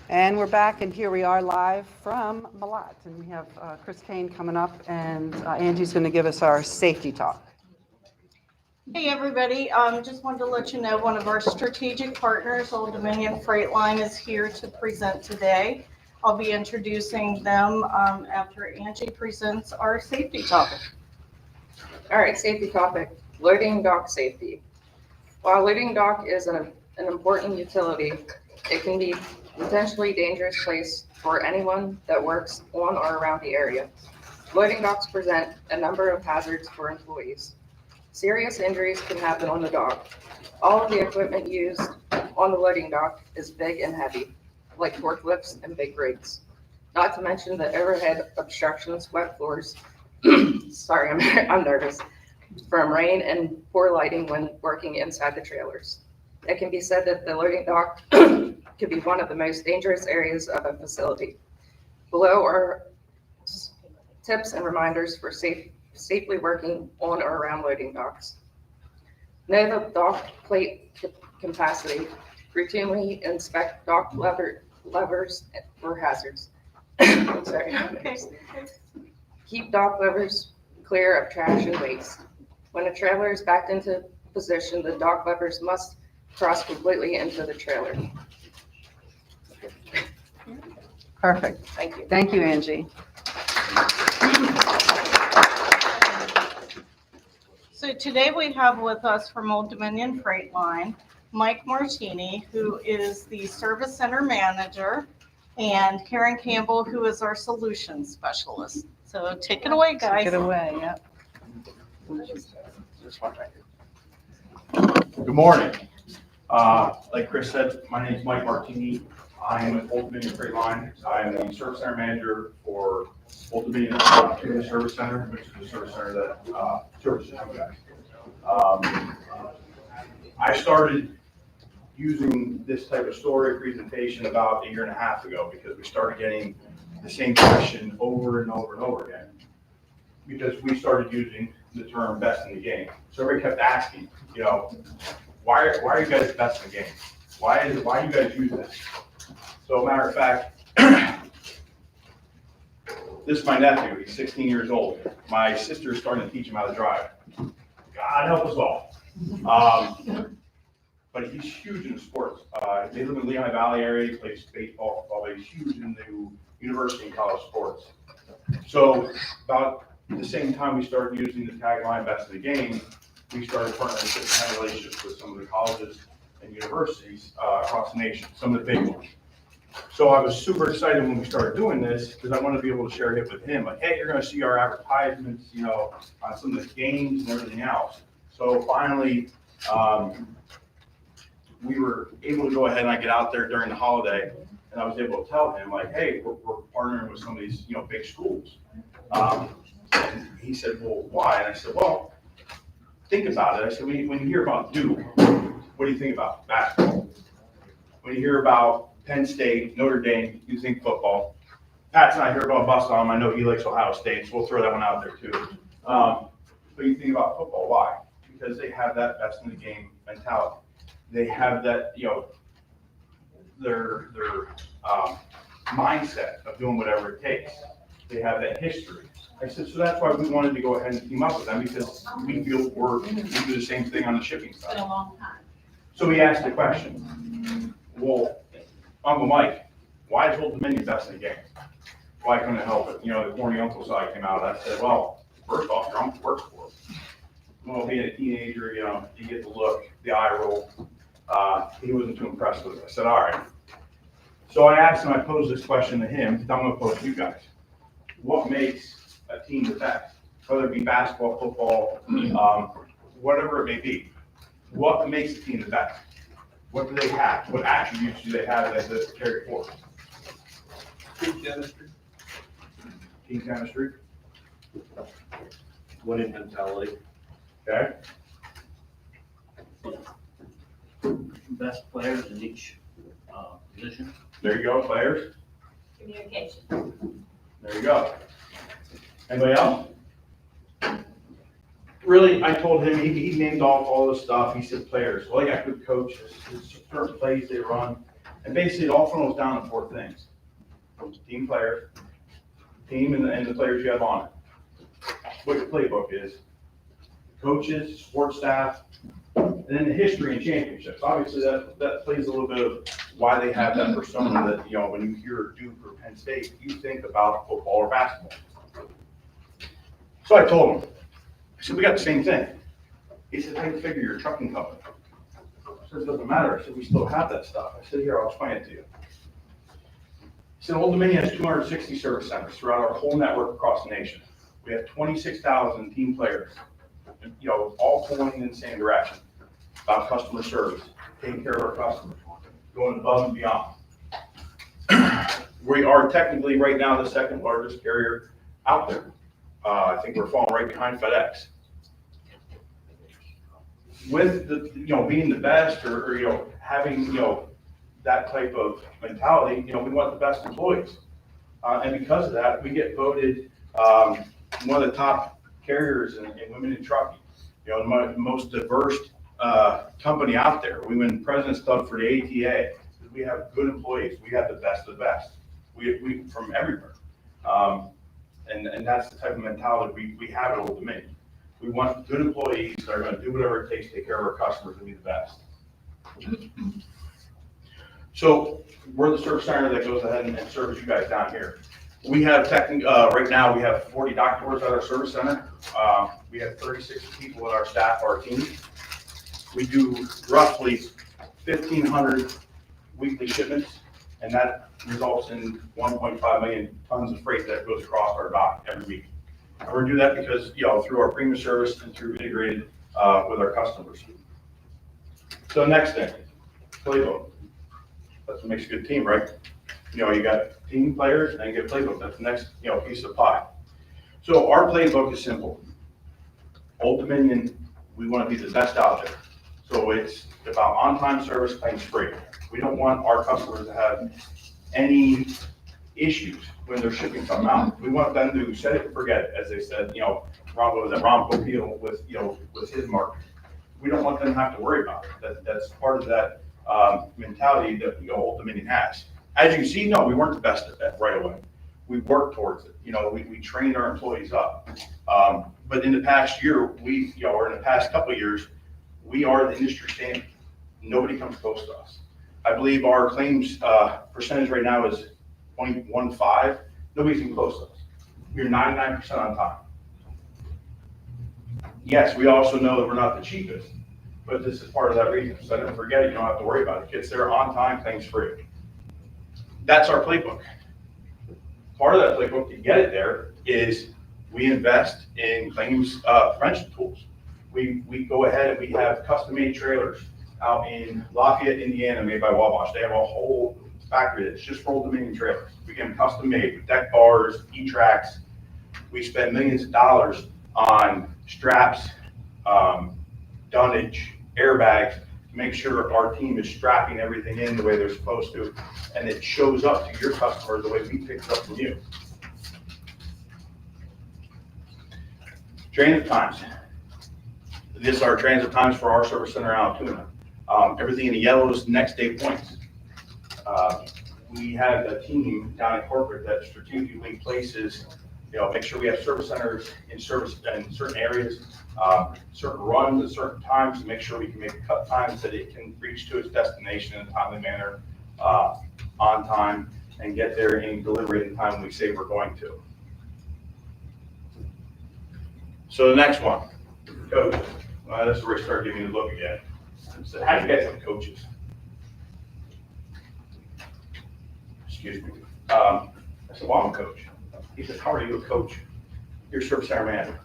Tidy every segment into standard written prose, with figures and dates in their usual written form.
And we're back, and here we are live from Mellott. And we have Chris Kane coming up, and Angie's going to give us our safety talk. Hey everybody, just wanted to let you know one of our strategic partners, Old Dominion Freight Line, is here to present today. I'll be introducing them after Angie presents our safety topic. All right, safety topic, loading dock safety. While loading dock is an important utility, it can be a potentially dangerous place for anyone that works on or around the area. Loading docks present a number of hazards for employees. Serious injuries can happen on the dock. All of the equipment used on the loading dock is big and heavy, like forklifts and big rigs. Not to mention the overhead obstructions, wet floors. Sorry, I'm nervous. From rain and poor lighting when working inside the trailers. It can be said that the loading dock could be one of the most dangerous areas of a facility. Below are tips and reminders for safely working on or around loading docks. Know the dock plate capacity. Routinely inspect dock levers for hazards. Sorry. Okay. Keep dock levers clear of trash and waste. When a trailer is backed into position, the dock levers must cross completely into the trailer. Perfect. Thank you. Thank you, Angie. So today we have with us from Old Dominion Freight Line, Mike Martini, who is the service center manager, and Karen Campbell, who is our solutions specialist. So take it away, guys. Take it away, yep. Good morning. Like Chris said, my name is Mike Martini. I am with Old Dominion Freight Line. I am the service center manager for Old Dominion Service Center, which is the service center that services you guys. I started using this type of story presentation about a year and a half ago because we started getting the same question over and over and over again. Because we started using the term best in the game. So everybody kept asking, why are you guys best in the game? Why do you guys use this? So matter of fact, this is my nephew, he's 16 years old. My sister is starting to teach him how to drive. God help us all. But he's huge in sports. They live in the Lehigh Valley area, he plays baseball, football, he's huge in the university and college sports. So about at the same time we started using the tagline best in the game, we started partnering with kind of relationships with some of the colleges and universities across the nation, some of the big ones. So I was super excited when we started doing this because I wanted to be able to share it with him. Like, hey, you're going to see our advertisements, on some of the games and everything else. So finally, we were able to go ahead and I get out there during the holiday and I was able to tell him like, hey, we're partnering with some of these, big schools. And he said, well, why? And I said, well, think about it. I said, when you hear about Duke, what do you think about? Basketball. When you hear about Penn State, Notre Dame, you think football. Pat's and I hear about Bustom. I know he likes Ohio State, so we'll throw that one out there too. But you think about football, why? Because they have that best in the game mentality. They have that, their mindset of doing whatever it takes. They have that history. I said, so that's why we wanted to go ahead and team up with them because we feel we do the same thing on the shipping side. It's been a long time. So we asked the question, well, Uncle Mike, why is Old Dominion best in the game? Why couldn't it help it? The corny uncle side came out. I said, well, first off, your uncle works for us. Well, being a teenager, you get the look, the eye roll. He wasn't too impressed with it. I said, all right. So I asked him, I posed this question to him, I'm going to pose to you guys. What makes a team the best? Whether it be basketball, football, whatever it may be. What makes a team the best? What do they have? What attributes do they have that carry forward? Team chemistry. Team chemistry. Winning mentality. Okay. Best players in each position. There you go, players. Communication. There you go. Anybody else? Really, I told him, he named off all this stuff. He said players. Well, they got good coaches. There's certain plays they run. And basically, it all funnels down to four things: team players, team, and the players you have on it. What your playbook is, coaches, sports staff, and then the history and championships. Obviously, that plays a little bit of why they have that persona that, you know, when you hear Duke or Penn State, you think about football or basketball. So I told him, I said, we got the same thing. He said, how do you figure your trucking company? I said, it doesn't matter. I said, we still have that stuff. I said, here, I'll explain it to you. He said, Old Dominion has 260 service centers throughout our whole network across the nation. We have 26,000 team players, you know, all pulling in the same direction about customer service, taking care of our customers, going above and beyond. We are technically right now the second largest carrier out there. I think we're falling right behind FedEx. With the, you know, being the best or you know, having, you know, that type of mentality, you know, we want the best employees. And because of that, we get voted one of the top carriers in women in trucking. You know, the most diverse company out there. We win President's Club for the ATA. We have good employees. We have the best of the best. We from everywhere. And that's the type of mentality we have at Old Dominion. We want good employees that are going to do whatever it takes to take care of our customers and be the best. So we're the service center that goes ahead and serves you guys down here. We have right now we have 40 doctors at our service center. We have 36 people in our staff, our team. We do roughly 1,500 weekly shipments, and that results in 1.5 million tons of freight that goes across our dock every week. And we're doing that because, you know, through our premium service and through integrated with our customers. So next thing, playbook. That's what makes a good team, right? You know, you got team players and you get playbook. That's the next, you know, piece of pie. So our playbook is simple. Old Dominion, we want to be the best out there. So it's about on-time service, claims free. We don't want our customers to have any issues when they're shipping something out. We want them to set it and forget it, as they said, you know, Ron Popeil with, you know, with his market. We don't want them to have to worry about it. That's part of that mentality that, you know, Old Dominion has. As you can see, no, we weren't the best at that right away. We worked towards it. You know, we trained our employees up. But in the past year, you know, or in the past couple of years, we are the industry standard. Nobody comes close to us. I believe our claims percentage right now is 0.15. Nobody's even close to us. We're 99% on time. Yes, we also know that we're not the cheapest, but this is part of that reason. So don't forget it, you don't have to worry about it. It's there on time, claims free. That's our playbook. Part of that playbook to get it there is we invest in claims prevention tools. We go ahead and we have custom-made trailers out in Lafayette, Indiana, made by Wabash. They have a whole factory that's just for Old Dominion trailers. We get them custom-made with deck bars, E-tracks. We spend millions of dollars on straps, dunnage, airbags, to make sure our team is strapping everything in the way they're supposed to, and it shows up to your customer the way we pick it up from you. Transit times. This is our transit times for our service center out in Altoona. Everything in the yellow is next day points. We have a team down at corporate that strategically places, you know, make sure we have service centers in certain areas, certain runs at certain times to make sure we can make cut times that it can reach to its destination in a timely manner, on time, and get there and deliver it in time we say we're going to. So the next one, coaches. This is where I start giving you the look again. So how do you guys have coaches? Excuse me. I said, well, I'm a coach. He says, how are you a coach? You're a service center manager.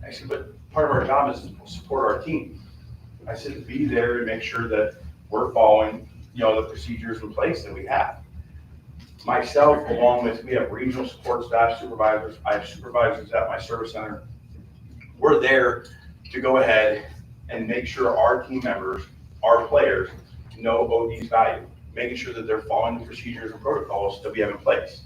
I said, but part of our job is to support our team. I said, to be there and make sure that we're following, you know, the procedures in place that we have. Myself, along with, we have regional support staff supervisors. I have supervisors at my service center. We're there to go ahead and make sure our team members, our players, know OD's value, making sure that they're following the procedures and protocols that we have in place.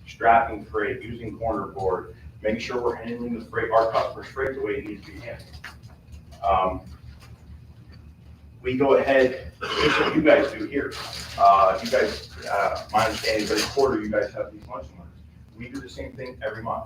Strapping freight, using corner board, making sure we're handling the freight, our customers' freight the way it needs to be handled. we go ahead, just what you guys do here. You guys, my understanding is every quarter you guys have these lunch runners. We do the same thing every month,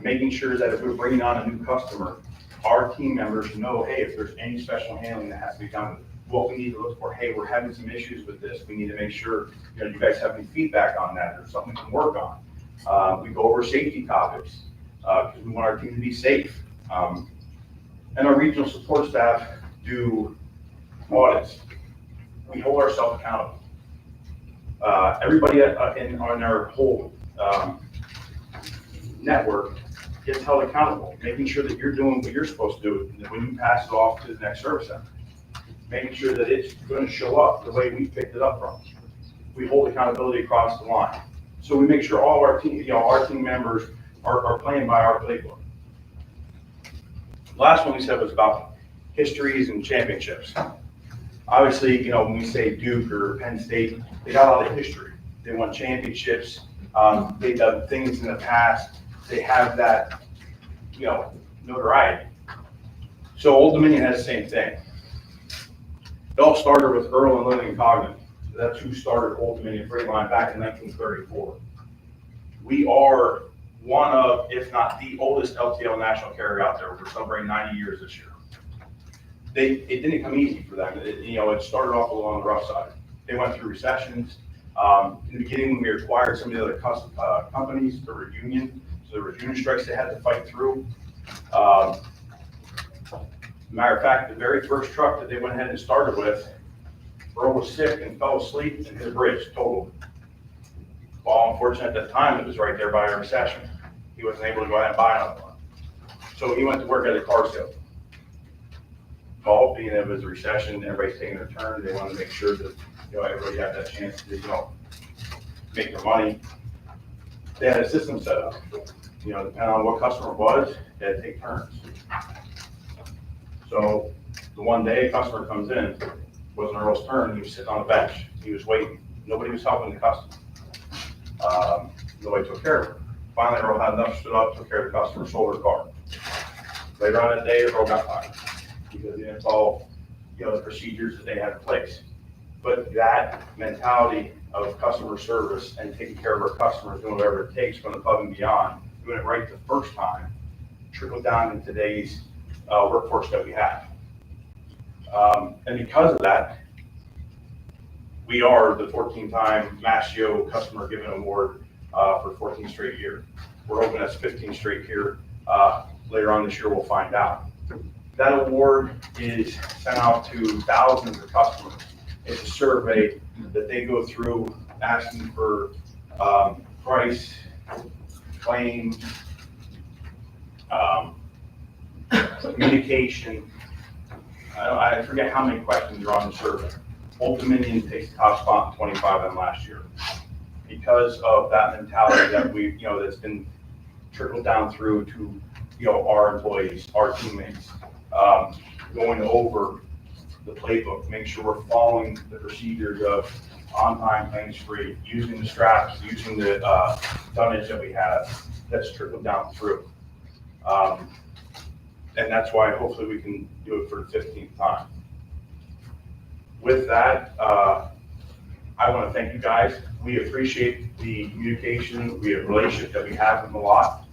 making sure that if we're bringing on a new customer, our team members know, hey, if there's any special handling that has to be done, what we need to look for, hey, we're having some issues with this. We need to make sure, you guys have any feedback on that or something we can work on. We go over safety topics because we want our team to be safe. And our regional support staff do audits. We hold ourselves accountable. Everybody on our whole network gets held accountable, making sure that you're doing what you're supposed to do when you pass it off to the next service center. Making sure that it's going to show up the way we picked it up from. We hold accountability across the line. So we make sure all of our team, our team members are playing by our playbook. Last one we said was about histories and championships. Obviously, when we say Duke or Penn State, they got a lot of history. They won championships. They've done things in the past. They have that, notoriety. So Old Dominion has the same thing. It all started with Earl and Lillian Cogman. That's who started Old Dominion Freight Line back in 1934. We are one of, if not the oldest LTL national carrier out there. We're celebrating 90 years this year. It didn't come easy for them. It started off a little on the rough side. They went through recessions. In the beginning, when we acquired some of the other companies, there were union, so there were union strikes they had to fight through. Matter of fact, the very first truck that they went ahead and started with, Earl was sick and fell asleep and hit a bridge, totaled. Well, unfortunately, at the time, it was right there by a recession. He wasn't able to go ahead and buy another one. So he went to work at a car sale. Well, being it was a recession, everybody's taking their turn. They wanted to make sure that everybody had that chance to make their money. They had a system set up. Depending on what customer it was, they had to take turns. So the one day a customer comes in, it wasn't Earl's turn, he was sitting on the bench. He was waiting. Nobody was helping the customer. Nobody took care of him. Finally, Earl had enough, stood up, took care of the customer, sold her car. Later on that day, Earl got fired because he didn't follow the procedures that they had in place. But that mentality of customer service and taking care of our customers, doing whatever it takes, going above and beyond, doing it right the first time, trickled down in today's workforce that we have. And because of that, we are the 14-time Mastio Customer Given Award for 14 straight year. We're hoping that's 15 straight here. Later on this year, we'll find out. That award is sent out to thousands of customers. It's a survey that they go through asking for price, claim, communication. I forget how many questions are on the survey. Old Dominion takes the top spot in 25 of them last year because of that mentality that that's been trickled down through to our employees, our teammates, going over the playbook, make sure we're following the procedures of on-time, claims-free, using the straps, using the tonnage that we have. That's trickled down through. And that's why hopefully we can do it for the 15th time. With that, I want to thank you guys. We appreciate the communication, the relationship that we have with Mellott.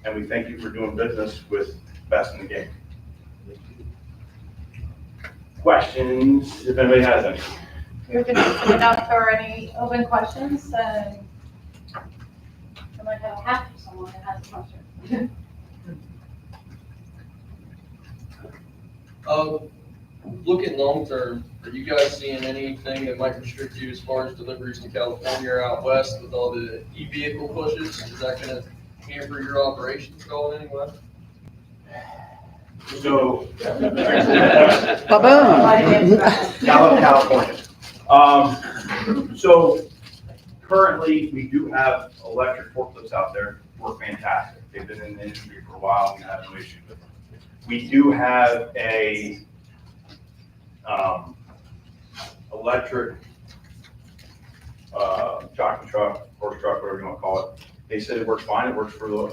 And we thank you for doing business with Best in the Game. Questions, if anybody has any. You're going to open it up for any open questions, and I might have half of someone that has a question. Looking long term, are you guys seeing anything that might restrict you as far as deliveries to California or out west with all the e-vehicle pushes? Is that going to hamper your operations going anywhere? So, Ba-boom. California. So currently we do have electric forklifts out there. We're fantastic. They've been in the industry for a while and we have no issue with them. We do have a electric jockey truck, horse truck, whatever you want to call it. They said it works fine. It works for the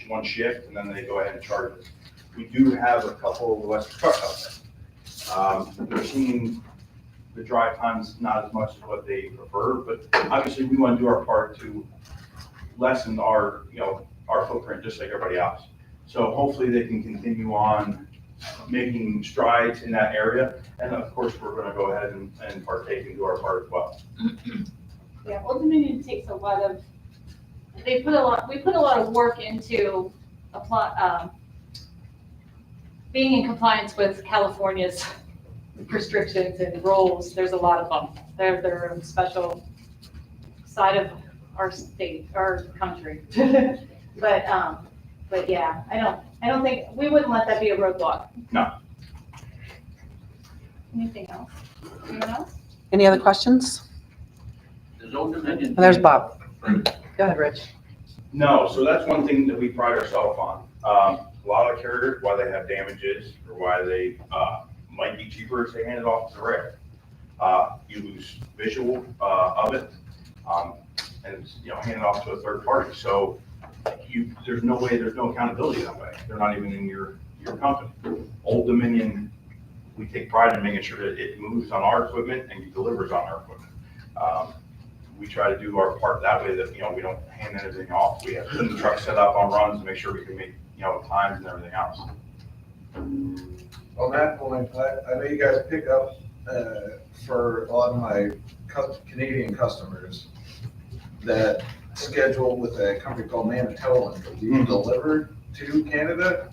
one shift, and then they go ahead and charge it. We do have a couple of electric trucks out They're seeing the drive times not as much as what they prefer, but obviously we want to do our part to lessen our, our footprint just like everybody else. So hopefully they can continue on making strides in that area. And of course, we're going to go ahead and partake and do our part as well. Yeah, Old Dominion takes a lot of, we put a lot of work into being in compliance with California's restrictions and rules. There's a lot of them. They're a special side of our state, our country. But yeah, I don't think, we wouldn't let that be a roadblock. No. Anything else? Anyone else? Any other questions? Does Old Dominion? And there's Bob. Go ahead, Rich. No, so that's one thing that we pride ourselves on. A lot of carriers, why they have damages or why they might be cheaper is they hand it off to the rail. You lose visual of it, and it's, hand it off to a third party. So there's no way, there's no accountability that way. They're not even in your company. Old Dominion, we take pride in making sure that it moves on our equipment and delivers on our equipment. We try to do our part that way that, we don't hand anything off. We have the truck set up on runs to make sure we can make, times and everything else. On that point, I know you guys pick up for a lot of my Canadian customers that schedule with a company called Mellott. Do you deliver to Canada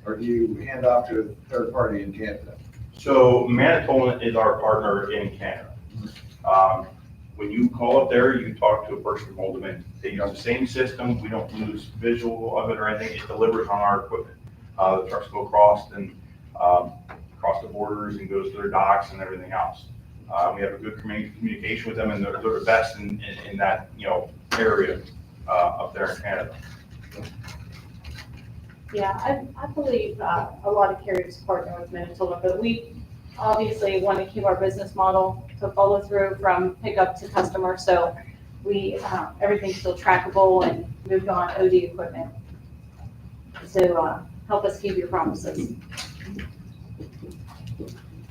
or do you hand off to a third party in Canada? So Mellott is our partner in Canada. When you call up there, you talk to a person from Old Dominion. They use the same system. We don't lose visual of it or anything. It delivers on our equipment. The trucks go across and across the borders and goes to their docks and everything else. We have a good communication with them, and they're the best in that area up there in Canada. Yeah, I believe a lot of carriers partner with Minnesota, but we obviously want to keep our business model to follow through from pickup to customer. So we, everything's still trackable and moved on OD equipment. So help us keep your promises.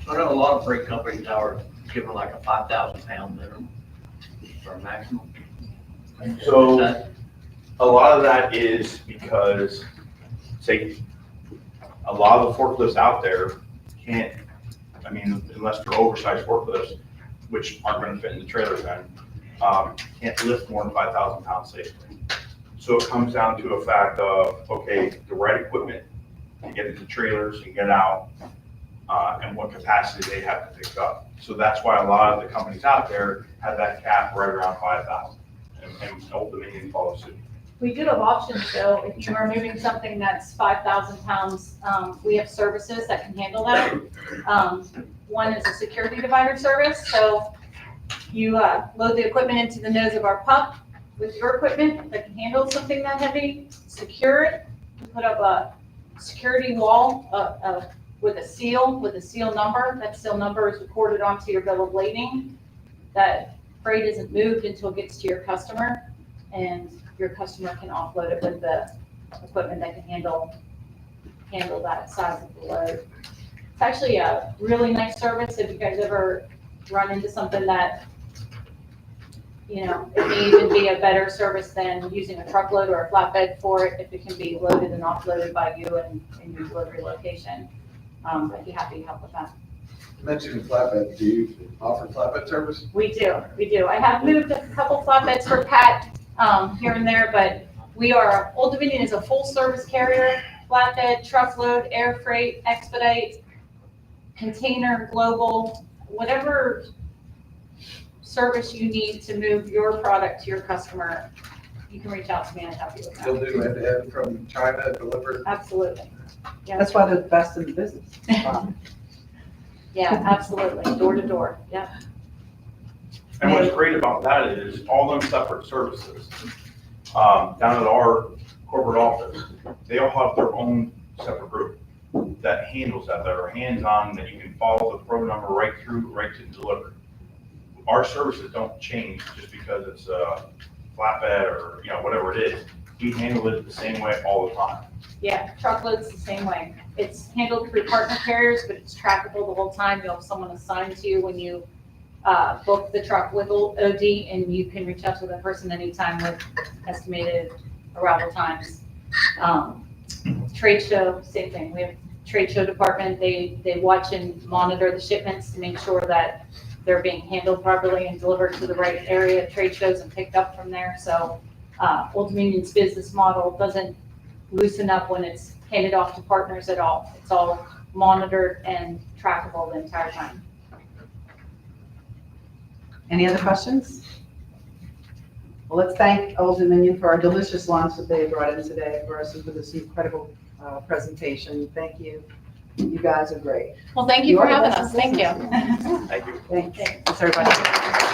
I know a lot of freight companies now are giving like a 5,000 pound minimum or maximum. So Is that- a lot of that is because safety. A lot of the forklifts out there can't, unless they're oversized forklifts, which aren't going to fit in the trailers then, can't lift more than 5,000 pounds safely. So it comes down to a fact of, okay, the right equipment to get into trailers and get out, and what capacity they have to pick up. So that's why a lot of the companies out there have that cap right around 5,000, and Old Dominion follows suit. We do have options though. If you are moving something that's 5,000 pounds, we have services that can handle that. One is a security divider service. So you load the equipment into the nose of our pup with your equipment that can handle something that heavy, secure it, put up a security wall with a seal number. That seal number is recorded onto your bill of lading. That freight isn't moved until it gets to your customer, and your customer can offload it with the equipment that can handle that size of the load. It's actually a really nice service. If you guys ever run into something that, it may even be a better service than using a truckload or a flatbed for it, if it can be loaded and offloaded by you in your delivery location. I'd be happy to help with that. You mentioned flatbed. Do you offer flatbed service? We do. I have moved a couple flatbeds for Pat here and there, but Old Dominion is a full service carrier, flatbed, truckload, air freight, expedite, container, global, whatever service you need to move your product to your customer, you can reach out to me and I'll help you with You'll that. do end-to-end from China delivered? Absolutely. Yeah, That's why they're the best in the business. yeah, absolutely. Door to door. Yeah. And what's great about that is all them separate services, down at our corporate office, they all have their own separate group that handles that are hands-on, that you can follow the pro number right to delivery. Our services don't change just because it's a flatbed or, whatever it is. we handle it the same way all the time. Yeah, truckloads the same way. It's handled through partner carriers, but it's trackable the whole time. You'll have someone assigned to you when you book the truck with OD, and you can reach out to the person anytime with estimated arrival times. Trade show, same thing. We have trade show department. They watch and monitor the shipments to make sure that they're being handled properly and delivered to the right area, trade shows, and picked up from there. So Old Dominion's business model doesn't loosen up when it's handed off to partners at all. It's all monitored and trackable the entire time. Any other questions? Well, let's thank Old Dominion for our delicious lunch that they brought in today for us and for this incredible presentation. Thank you. You guys are great. Well, thank you for You're the having best us. in Thank you. business. Thank you. Thanks, everybody.